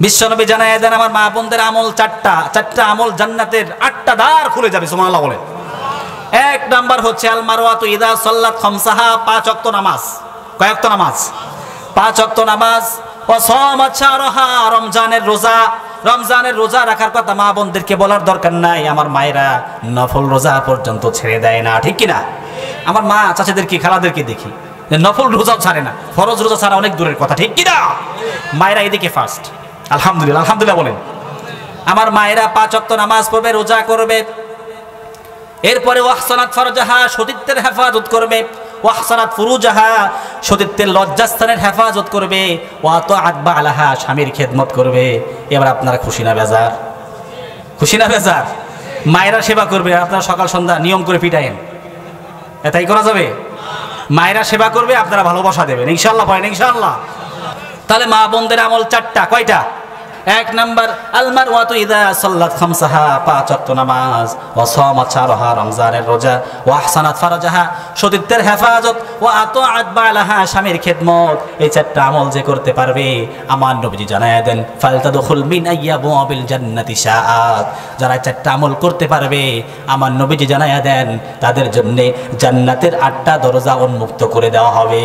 বিশ্বনবী জানায় দেন আমার মা বোনদের আমল চারটা আমল জান্নাতের 8টা দ্বার খুলে যাবে। সুবহানাল্লাহ বলেন। এক নাম্বার হচ্ছে আল মারওয়াতু ইদা সাল্লাত খামসাহা, 5 ওয়াক্ত নামাজ। কয় ওয়াক্ত নামাজ? 5 ওয়াক্ত নামাজ। ওয়া সামাত শাহরাহা, রমজানের রোজা রাখার কথা মা বোনদেরকে বলার দরকার নাই। আমার মায়েরা নফল রোজা পর্যন্ত ছেড়ে দেয় না, ঠিক কিনা? আমার মা চাচাদেরকে খালাদেরকে দেখি নফল রোজাও ছাড়ে না, ফরজ রোজা ছাড়া অনেক দূরের কথা, ঠিক কিনা? মায়েরা এদিকে ফার্স্ট। আলহামদুলিল্লাহ, আলহামদুলিল্লাহ বলেন। আমার মায়েরা 5 ওয়াক্ত নামাজ পড়বে, রোজা করবে। এরপরে ওয়াহসানাত ফারজাহা, সতীত্বের হেফাজত করবে। ওয়াহসানাত ফুরুজাহা, সতীত্বের লজ্জাস্থানের হেফাজত করবে। ওয়া তাআত বালাহা, স্বামীর খেদমত করবে। এবার আপনারা খুশি না বেজার? খুশি না বেজার? মায়েরা সেবা করবে, আপনারা সকাল সন্ধ্যা নিয়ম করে পিটায়েন, এটাই করা যাবে? মায়েরা সেবা করবে, আপনারা ভালোবাসা দেবেন, ইনশাআল্লাহ পড়েন ইনশাআল্লাহ। তাহলে মা বোনদের আমল 4টা। কয়টা? এক নাম্বার আল মারওয়াতু ইদা সাল্লাত খামসাহা, 5 ওয়াক্ত নামাজ। ওয়া সামাত শাহরাহা, রমজানের রোজা। ওয়া আহসানাত ফারজাহা, সতীত্বের হেফাজত। ওয়া আতাআত বালাহা, স্বামীর খেদমত। এই 4টা আমল যে করতে পারবে, আমার নবীজি জানায়া দেন ফালতাদখুল মিন আইয়াবিল জান্নাতি শাআত। যারা 4টা আমল করতে পারবে, আমার নবীজি জানায়া দেন তাদের জন্য জান্নাতের 8টা দরজা উন্মুক্ত করে দেওয়া হবে।